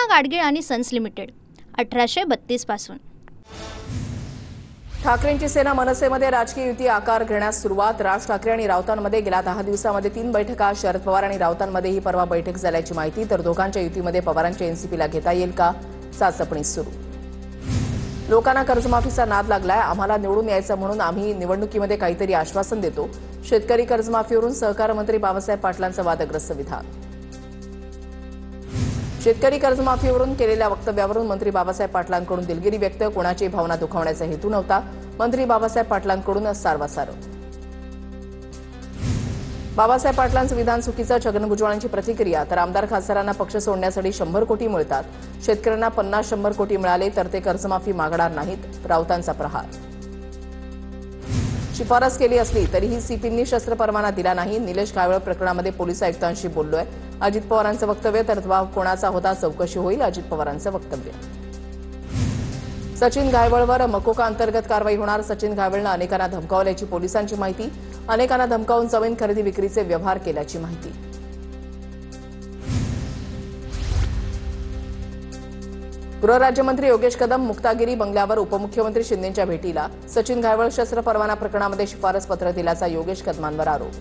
कृष्णा गाडगीळ आणि sons limited 1832 पासून। ठाकरेंची सेना मनसेमध्ये राजकीय युती आकार घेण्यास सुरुवात। राज ठाकरे आणि राऊतांमध्ये गेल्या 10 दिवसांमध्ये 3 बैठका। शरद पवार आणि राऊतांमध्येही परवा बैठक झाल्याची माहिती। तर दोघांच्या युतीमध्ये पवारांच्या एनसीपीला घेता येईल का, चाचपणी सुरू। लोकांना कर्जमाफीचा नाद लागलाय। आम्हाला निवडून यायचं म्हणून आम्ही निवडणुकीमध्ये काहीतरी आश्वासन देतो। शेतकरी कर्जमाफीवरून सहकार मंत्री बाबासाहेब पाटलांचं वादग्रस्त विधान। शेतकरी कर्जमाफीवरून केलेल्या वक्तव्यावरून मंत्री बाबासाहेब पाटलांकडून दिलगिरी व्यक्त। कोणाची भावना दुखावण्याचा हेतू नव्हता। मंत्री बाबासाहेब पाटलांकडून सारवासारव। बाबासाहेब पाटलांचं विधान चुकीचं, छगन भुजबळांची प्रतिक्रिया। तर आमदार खासदारांना पक्ष सोडण्यासाठी 100 कोटी मिळतात, शेतकऱ्यांना 50-100 कोटी मिळाले तर ते कर्जमाफी मागणार नाहीत, राऊतांचा प्रहार। शिफारस केली असली तरीही सीपींनी शस्त्र परवाना दिला नाही। निलेश कावळे प्रकरणामध्ये पोलीस आयुक्तांशी बोललोय, अजित पवारांचं वक्तव्य। तर दबाव कोणाचा होता, चौकशी होईल, अजित पवारांचं वक्तव्य। सचिन घायवळवर मकोका अंतर्गत कारवाई होणार। सचिन घायवळनं अनेकांना धमकावल्याची पोलिसांची माहिती। अनेकांना धमकावून जमीन खरेदी विक्रीचे व्यवहार केल्याची माहिती। गृहराज्यमंत्री योगेश कदम मुक्तागिरी बंगल्यावर उपमुख्यमंत्री शिंदेंच्या भेटीला। सचिन घायवळ शस्त्र परवाना प्रकरणामध्ये शिफारस पत्र दिल्याचा योगेश कदमांवर आरोप।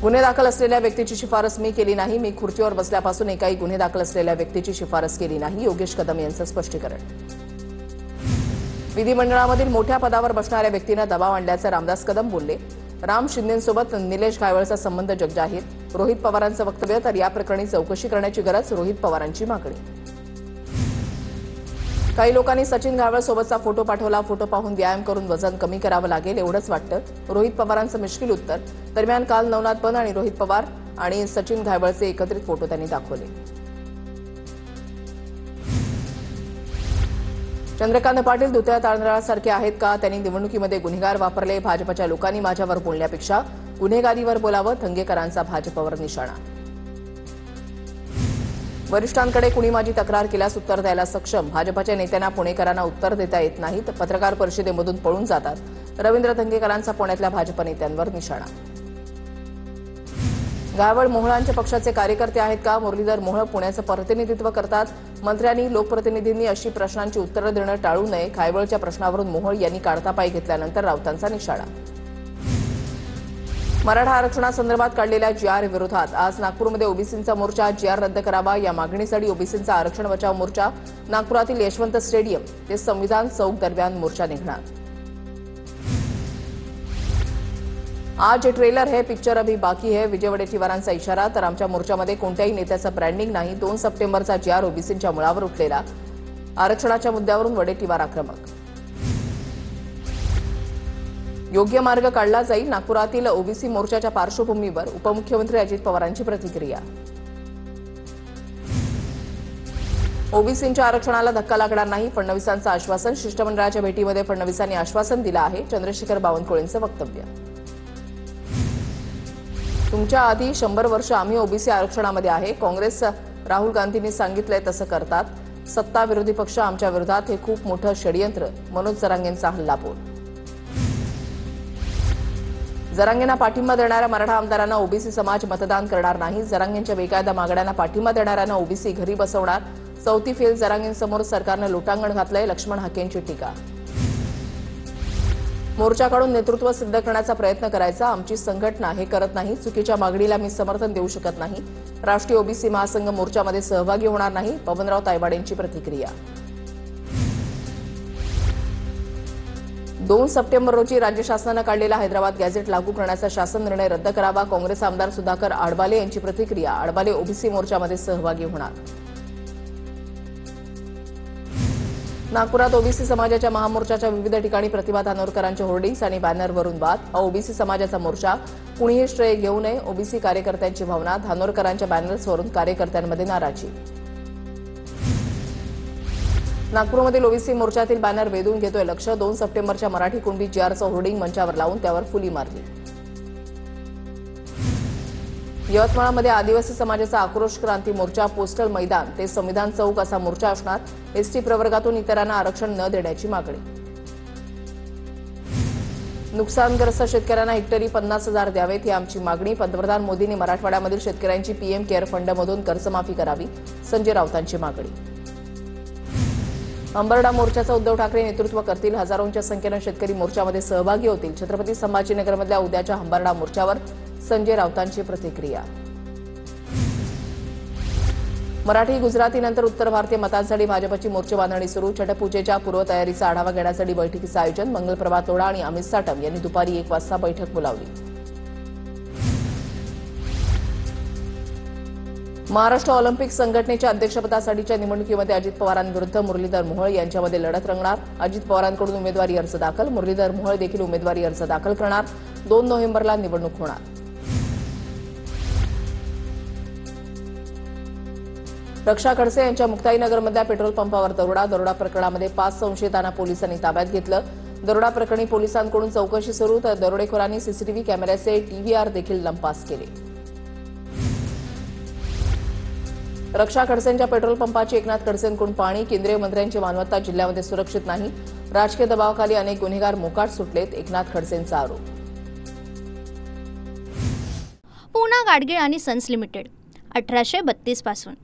गुन्हे दाखल असलेल्या व्यक्तीची शिफारस मी केली नाही। मी खुर्चीवर बसल्यापासून एकाही गुन्हे दाखल असलेल्या व्यक्तीची शिफारस केली नाही, योगेश कदम यांचं स्पष्टीकरण। विधिमंडळामधील मोठ्या पदावर बसणाऱ्या व्यक्तींना दबाव आणल्याचं रामदास कदम बोलले। राम शिंदेंसोबत निलेश कावळेचा संबंध जगजाहीर। रोहित पवारांचं वक्तव्य। तर या प्रकरणी चौकशी करण्याची गरज, रोहित पवारांची मागणी। काही लोकांनी सचिन घायवळ सोबतचा फोटो पाठवला। फोटो पाहून व्यायाम करून वजन कमी करावं लागेल एवढंच वाटतं, रोहित पवारांचं मिश्किल उत्तर। दरम्यान काल नवनाथ बन आणि रोहित पवार आणि सचिन घायवळचे एकत्रित फोटो त्यांनी दाखवले। चंद्रकांत पाटील दुसऱ्या तांदळासारखे आहेत का? त्यांनी निवडणुकीमध्ये गुन्हेगार वापरले। भाजपच्या लोकांनी माझ्यावर बोलण्यापेक्षा गुन्हेगारीवर बोलावं, धंगेकरांचा भाजपवर निशाणा। वरिष्ठांकडे कुणी माझी तक्रार केल्यास उत्तर द्यायला सक्षम। भाजपच्या नेत्यांना पुणेकरांना उत्तर देता येत नाहीत, पत्रकार परिषदेमधून पळून जातात, रवींद्र धंगेकरांचा पुण्यातल्या भाजप नेत्यांवर निशाणा। घायवळ मोहळांच्या पक्षाचे कार्यकर्ते आहेत का? मुरलीधर मोहोळ पुण्याचं प्रतिनिधित्व करतात। मंत्र्यांनी लोकप्रतिनिधींनी अशी प्रश्नांची उत्तरं देणं टाळू नये। घायवळच्या प्रश्नावरून मोहोळ यांनी काढता पाय घेतल्यानंतर राऊतांचा निशाणा। मराठा आरक्षणासंदर्भात काढलेल्या जीआर विरोधात आज नागपूरमध्ये ओबीसींचा मोर्चा। जीआर रद्द करावा या मागणीसाठी ओबीसींचा आरक्षण बचाव मोर्चा। नागपुरातील यशवंत स्टेडियम ते संविधान चौक दरम्यान मोर्चा निघणार। आज ट्रेलर है, पिक्चर अभी बाकी है, विजय वडेट्टीवारांचा इशारा। तर आमच्या मोर्चामध्ये कोणत्याही नेत्याचं ब्रँडिंग नाही। 2 सप्टेंबरचा जीआर ओबीसींच्या मुळावर उठलेला। आरक्षणाच्या मुद्द्यावरून वडेट्टीवार आक्रमक। योग्य मार्ग काढला जाईल, नागपुरातील ओबीसी मोर्चाच्या पार्श्वभूमीवर उपमुख्यमंत्री अजित पवारांची प्रतिक्रिया। ओबीसींच्या आरक्षणाला धक्का लागणार नाही, फडणवीसांचं आश्वासन। शिष्टमंडळाच्या भेटीमध्ये फडणवीसांनी आश्वासन दिलं आहे, चंद्रशेखर बावनकुळेंचं वक्तव्य। तुमच्या आधी 100 वर्ष आम्ही ओबीसी आरक्षणामध्ये आहे। काँग्रेस राहुल गांधींनी सांगितलंय तसं करतात। सत्ता विरोधी पक्ष आमच्या विरोधात हे खूप मोठं षडयंत्र, मनोज जरांगेंचा हल्लाबोल। जरांगेंना पाठिंबा देणाऱ्या मराठा आमदारांना ओबीसी समाज मतदान करणार नाही। जरांगेंच्या बेकायदा मागण्यांना पाठिंबा देणाऱ्यांना ओबीसी घरी बसवणार। चौथी फेल जरांगेंसमोर सरकारनं लोटांगण घातलंय, लक्ष्मण हाकेंची टीका। मोर्चा काढून नेतृत्व सिद्ध करण्याचा प्रयत्न करायचा, आमची संघटना हे करत नाही। चुकीच्या मागणीला मी समर्थन देऊ शकत नाही। राष्ट्रीय ओबीसी महासंघ मोर्चामध्ये सहभागी होणार नाही, पवनराव तायवाडेंची प्रतिक्रिया। 2 सप्टेंबर रोजी राज्य शासनानं काढलेला हैदराबाद गॅझेट लागू करण्याचा शासन निर्णय रद्द करावा। काँग्रेस आमदार सुधाकर आडबाले यांची प्रतिक्रिया। आडबाले ओबीसी मोर्चामध्ये सहभागी होणार। नागपुरात ओबीसी समाजाच्या महामोर्चाच्या विविध ठिकाणी प्रतिभा धानोरकरांच्या होर्डिंग्स आणि बॅनरवरून वाद। ओबीसी समाजाचा मोर्चा, कुणीही श्रेय घेऊ नये, ओबीसी कार्यकर्त्यांची भावना। धानोरकरांच्या बॅनर्सवरून कार्यकर्त्यांमध्ये नाराजी। नागपूरमधील ओबीसी मोर्चातील बॅनर वेधून घेतोय लक्ष। 2 सप्टेंबरच्या मराठी कुणबी जीआरचं होर्डिंग मंचावर लावून त्यावर फुली मारली। यवतमाळमध्ये आदिवासी समाजाचा आक्रोश क्रांती मोर्चा। पोस्टल मैदान ते संविधान चौक असा मोर्चा असणार। एसटी प्रवर्गातून इतरांना आरक्षण न देण्याची मागणी। नुकसानग्रस्त शेतकऱ्यांना हेक्टरी 50,000 द्यावेत ही आमची मागणी. पंतप्रधान मोदींनी मराठवाड्यामधील शेतकऱ्यांची पीएम केअर फंडमधून कर्जमाफी करावी, संजय राऊतांची मागणी. अंबरडा मोर्चाचा उद्धव ठाकरे नेतृत्व करतील. हजारोंच्या संख्येनं शेतकरी मोर्चामध्ये सहभागी होतील. छत्रपती संभाजीनगरमधल्या उद्याच्या अंबरडा मोर्चावर संजय राऊतांची प्रतिक्रिया. मराठी गुजरातीनंतर उत्तर भारतीय मतांसाठी भाजपची मोर्चे बांधणी सुरू. छठपूजेच्या पूर्वतयारीचा आढावा घेण्यासाठी बैठकीचं आयोजन. मंगलप्रभात तोडा आणि अमित साटम यांनी दुपारी 1 वाजता बैठक बोलावली. महाराष्ट्र ऑलिम्पिक संघटनेच्या अध्यक्षपदासाठीच्या निवडणुकीमध्ये अजित पवारांविरुद्ध मुरलीधर मोहोळ यांच्यामध्ये लढत रंगणार. अजित पवारांकडून उमेदवारी अर्ज दाखल. मुरलीधर मोहोळ देखील उमेदवारी अर्ज दाखल करणार. 2 नोव्हेंबरला निवडणूक होणार. रक्षा खडसे यांच्या मुक्ताईनगरमधल्या पेट्रोल पंपावर दरोडा प्रकरणामध्ये 5 संशयितांना पोलिसांनी ताब्यात घेतलं. दरोडा प्रकरणी पोलिसांकडून चौकशी सुरू, तर दरोडेखोरांनी सीसीटीव्ही कॅमेऱ्याचे टीव्हीआर देखील लंपास केले. रक्षा खडसेंच्या पेट्रोल पंपाची एकनाथ खडसेंकडून पाहणी. केंद्रीय मंत्र्यांची मालमत्ता जिल्ह्यामध्ये सुरक्षित नाही. राजकीय दबावाखाली अनेक गुन्हेगार मोकाट सुटलेत, एकनाथ खडसेंचा आरोप. पूना गाडगीळ आणि सन्स लिमिटेड 1832 पासून